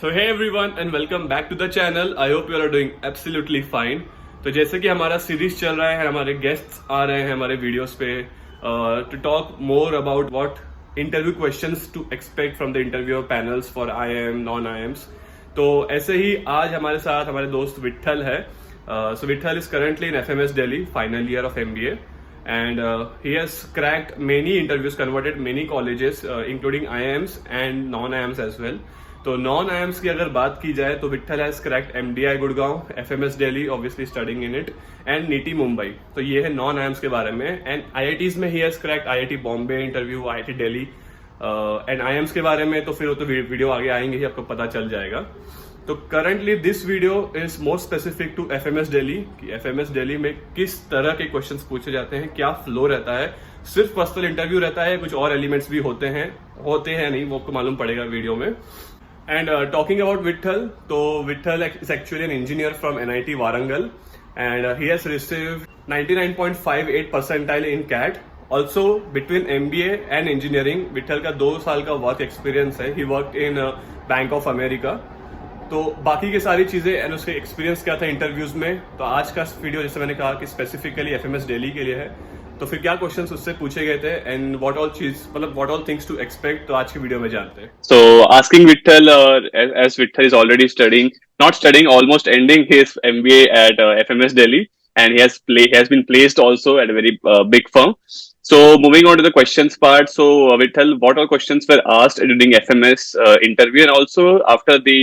So hey everyone and welcome back to the channel. I hope you all are doing absolutely fine. तो जैसे कि हमारा series चल रहा है, हमारे गेस्ट्स आ रहे हैं हमारे वीडियोस पे to talk more about what interview questions to expect from the interview panels for IIM non IIMs. तो ऐसे ही आज हमारे साथ हमारे दोस्त विट्ठल है. So Vitthal is currently in FMS Delhi final year of MBA and he has cracked many interviews, converted many colleges including IIMs and non-IIMs as well. तो non IIMs की अगर बात की जाए तो Vitthal has cracked MDI Gurgaon, FMS Delhi obviously studying in it, and neat Mumbai. तो ये है नॉन आईएम्स के बारे में. एंड आईआईटीज में he has cracked IIT Bombay interview, IIT Delhi. And IIMs के बारे में तो फिर वो तो वीडियो आगे आएंगे ही, आपको पता चल जाएगा. तो currently this video is more specific to FMS Delhi कि एफएमएस दिल्ली में किस तरह के क्वेश्चंस पूछे जाते हैं, क्या फ्लो रहता है, सिर्फ पर्सनल इंटरव्यू रहता है, कुछ और एलिमेंट्स भी होते हैं नहीं, वो आपको मालूम पड़ेगा वीडियो में. And talking about Vitthal, so Vitthal is actually an engineer from NIT Warangal, and he has received 99.58 percentile in CAT. Also, between MBA and engineering, Vitthal का 2 साल का वर्क एक्सपीरियंस है. He worked in bank of America. तो बाकी की सारी चीजें and उसके एक्सपीरियंस क्या था इंटरव्यूज में. तो आज का वीडियो जैसे मैंने कहा कि स्पेसिफिकली एफएमएस दिल्ली के लिए है. तो फिर क्या क्वेश्चंस उससे पूछे गए थे एंड व्हाट ऑल चीज, मतलब what all things to expect, तो आज की वीडियो में जानते हैं. So asking Vitthal, as Vitthal is already studying, not studying, almost ending his MBA at FMS Delhi, and he has been placed also at a very big firm. So moving on to the questions part. So Vitthal, what all questions were asked during FMS interview, and also after the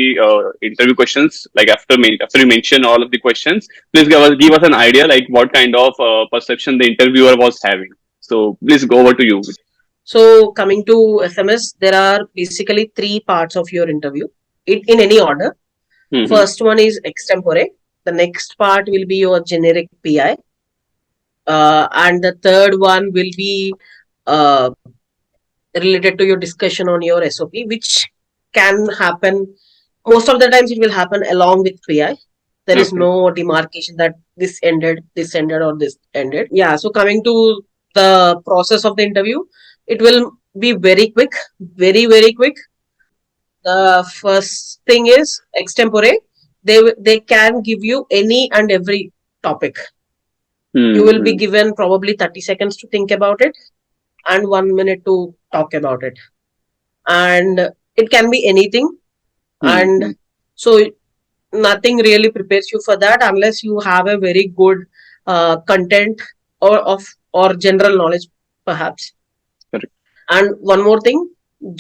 interview questions, like after you mention all of the questions, please give us an idea like what kind of perception the interviewer was having. So please go over to you. So coming to FMS, there are basically 3 parts of your interview, in any order. Mhm. First one is extempore. The next part will be your generic PI. And the third one will be uh, related to your discussion on your SOP, which can happen. Most of the times it will happen along with PI. There is Okay. no demarcation that this ended, or this ended. Yeah, so coming to the process of the interview, it will be very quick, very, very quick. The first thing is extempore. They can give you any and every topic. You will be given probably 30 seconds to think about it and 1 minute to talk about it. And it can be anything. And so nothing really prepares you for that unless you have a very good content or general knowledge, perhaps. Correct. And one more thing,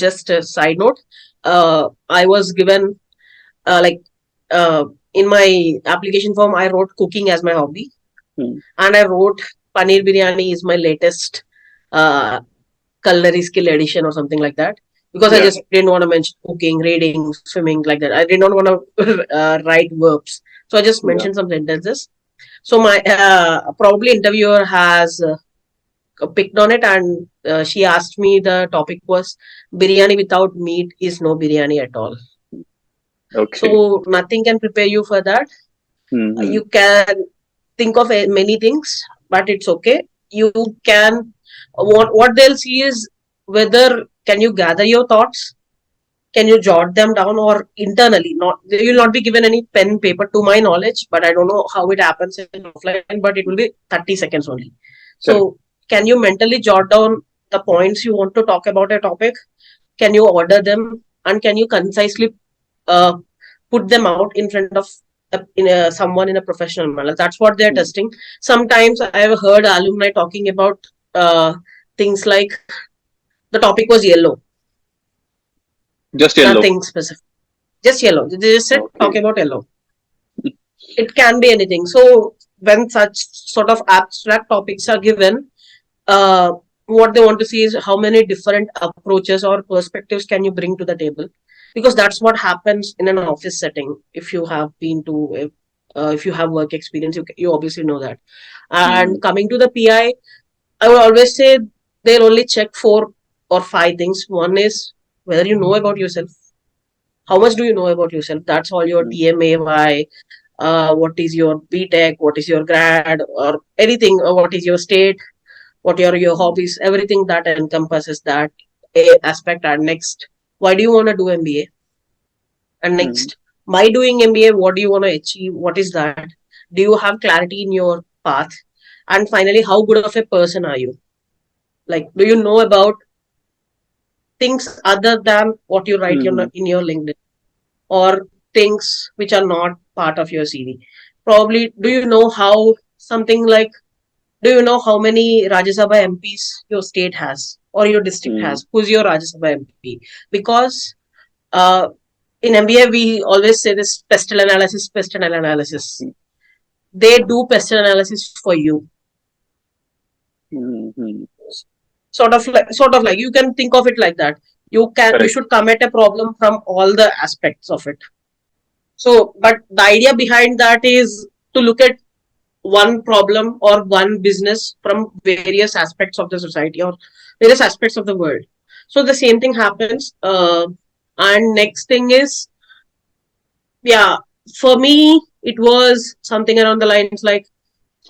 just a side note, I was given in my application form, I wrote cooking as my hobby. And I wrote paneer biryani is my latest culinary skill edition or something like that, because I just didn't want to mention cooking, reading, swimming, like that. I did not want to write verbs, so I just mentioned some sentences. So my probably interviewer has picked on it, and she asked me, the topic was biryani without meat is no biryani at all. Okay. So nothing can prepare you for that. You can think of many things, but it's okay. You can, what they'll see is whether can you gather your thoughts, can you jot them down, or internally, not, you will not be given any pen paper to my knowledge, but I don't know how it happens in offline, but it will be 30 seconds only. So can you mentally jot down the points you want to talk about a topic? Can you order them, and can you concisely put them out in front of someone in a professional manner? That's what they're testing. Sometimes I've heard alumni talking about things like the topic was yellow. Just yellow. Nothing specific. Just yellow. They just said talk about yellow. It can be anything. So when such sort of abstract topics are given, what they want to see is how many different approaches or perspectives can you bring to the table, because that's what happens in an office setting. If you have been to if you have work experience, you obviously know that. And coming to the PI, I would always say they'll only check 4 or 5 things. One is whether you know about yourself. How much do you know about yourself? That's all your DMAY, what is your BTech, what is your grad, or anything, or what is your state, what are your hobbies, everything that encompasses that aspect. And next, why do you want to do MBA? And next, by doing MBA, what do you want to achieve? What is that? Do you have clarity in your path? And finally, how good of a person are you? Like, do you know about things other than what you write in your LinkedIn, or things which are not part of your CV? Probably, do you know how something like, do you know how many Rajya Sabha MPs your state has or your district has? Who's your Rajya Sabha MP? Because uh, in MBA, we always say this pestle analysis, pestle analysis. They do pestle analysis for you. Sort of like you can think of it like that. You should come at a problem from all the aspects of it. So, but the idea behind that is to look at one problem or one business from various aspects of the society or various aspects of the world. So the same thing happens. And next thing is, yeah, for me, it was something around the lines like,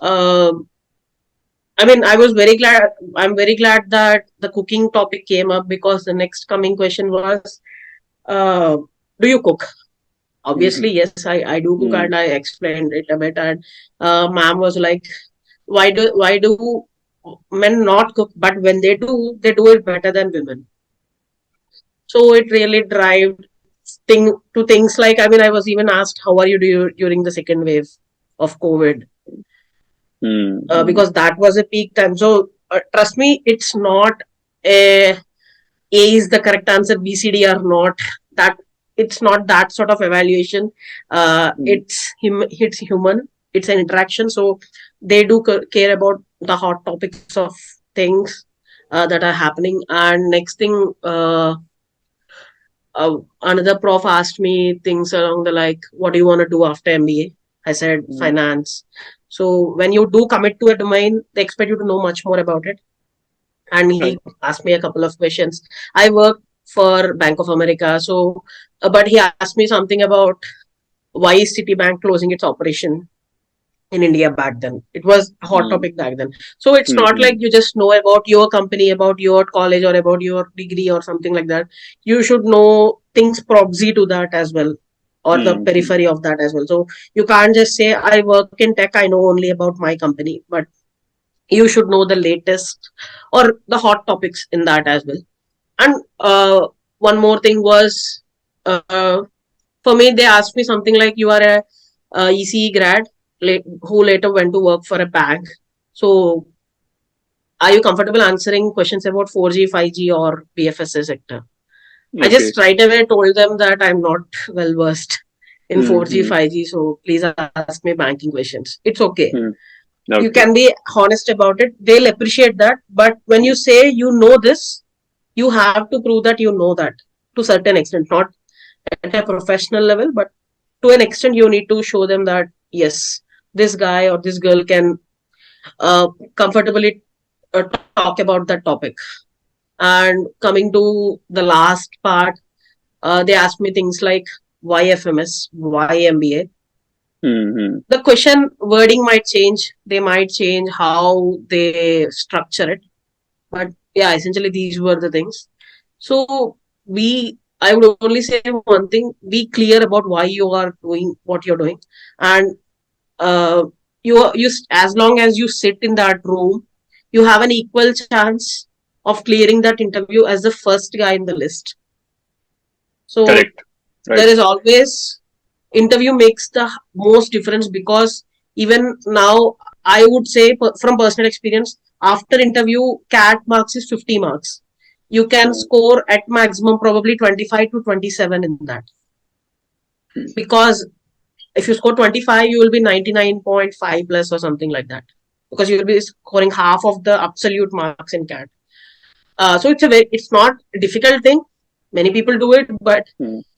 I mean, I'm very glad that the cooking topic came up, because the next coming question was, do you cook? Obviously, yes, I do cook, and I explained it a bit. And ma'am was like, why do men not cook? But when they do it better than women. So it really drove things like, I mean, I was even asked, how are you during the second wave of COVID? Because that was a peak time. So trust me, it's not a is the correct answer, B, C, D are not that. It's not that sort of evaluation. It's human. It's an interaction. So they do care about the hot topics of things that are happening. And next thing, another prof asked me things along the like, what do you want to do after MBA? I said finance. So when you do commit to a domain, they expect you to know much more about it. And he asked me a couple of questions. I work for Bank of America. So, but he asked me something about why is Citibank closing its operation in India back then. It was a hot topic back then. So it's not like you just know about your company, about your college, or about your degree or something like that. You should know things proxy to that as well, or the periphery of that as well. So you can't just say, I work in tech, I know only about my company, but you should know the latest or the hot topics in that as well. And one more thing was, for me, they asked me something like, you are a ECE grad who later went to work for a bank. So are you comfortable answering questions about 4G, 5G or BFSI sector? I just right away told them that I'm not well versed in 4G, 5G. So please ask me banking questions. It's okay. You can be honest about it. They'll appreciate that. But when you say you know this, you have to prove that you know that to a certain extent, not at a professional level, but to an extent you need to show them that, yes, this guy or this girl can comfortably talk about that topic. And coming to the last part, they asked me things like, why FMS, why MBA? The question wording might change. They might change how they structure it. But yeah, essentially these were the things. So I would only say one thing: be clear about why you are doing what you're doing, and you as long as you sit in that room, you have an equal chance of clearing that interview as the first guy in the list. So there is always, interview makes the most difference, because even now, I would say from personal experience, after interview, CAT marks is 50 marks. You can score at maximum probably 25 to 27 in that. Because if you score 25, you will be 99.5 plus or something like that. Because you will be scoring half of the absolute marks in CAT. So it's not a difficult thing. Many people do it, but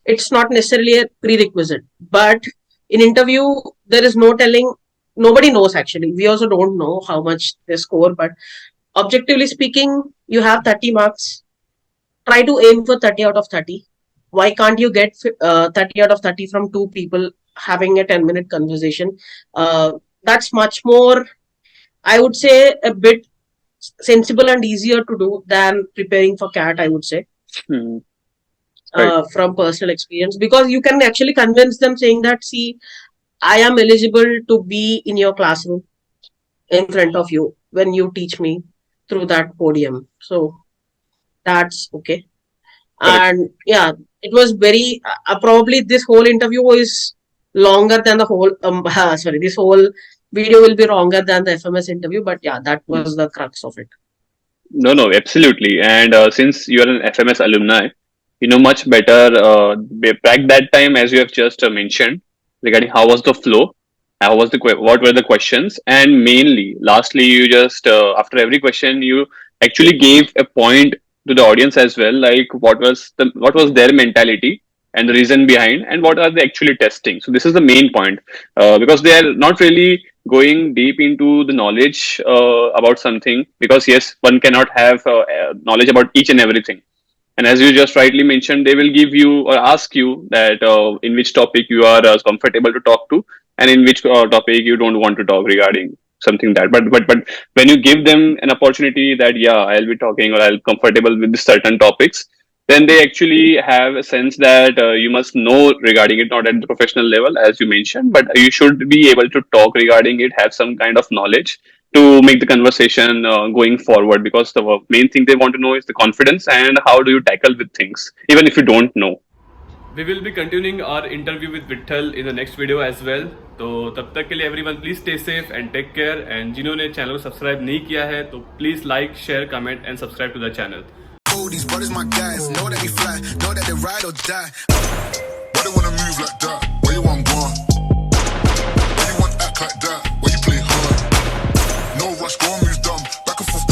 it's not necessarily a prerequisite. But in interview, there is no telling. Nobody knows actually. We also don't know how much they score. But objectively speaking, you have 30 marks. Try to aim for 30 out of 30. Why can't you get 30 out of 30 from two people having a 10-minute conversation? That's much more, I would say, a bit sensible and easier to do than preparing for CAT, I would say. from personal experience, because you can actually convince them saying that, see, I am eligible to be in your classroom in front of you when you teach me through that podium. So that's okay. Correct. And yeah, it was very probably this whole interview is longer than the whole sorry, this whole video will be longer than the FMS interview, but yeah, that was the crux of it. No, no, absolutely. And since you are an FMS alumni, you know much better back that time, as you have just mentioned, regarding how was the flow, how was what were the questions, and mainly, lastly, you just after every question, you actually gave a point to the audience as well, like what was their mentality and the reason behind, and what are they actually testing. So this is the main point, because they are not really going deep into the knowledge about something, because yes, one cannot have knowledge about each and everything. And as you just rightly mentioned, they will give you or ask you that in which topic you are comfortable to talk to, and in which topic you don't want to talk regarding something that. But when you give them an opportunity that yeah, I'll be talking or I'll comfortable with certain topics, then they actually have a sense that you must know regarding it, not at the professional level as you mentioned, but you should be able to talk regarding it, have some kind of knowledge to make the conversation going forward, because the main thing they want to know is the confidence and how do you tackle with things even if you don't know. We will be continuing our interview with Vitthal in the next video as well. तो तब तक के लिए everyone please stay safe and take care. And जिन्होंने channel को subscribe नहीं किया है तो please like, share, comment and subscribe to the channel. Oh, these brothers my guys, know that we fly, know that they ride or die. Why they wanna move like that? Where you want gone? Why you want act like that? Why you play hard? No rush, go and move dumb.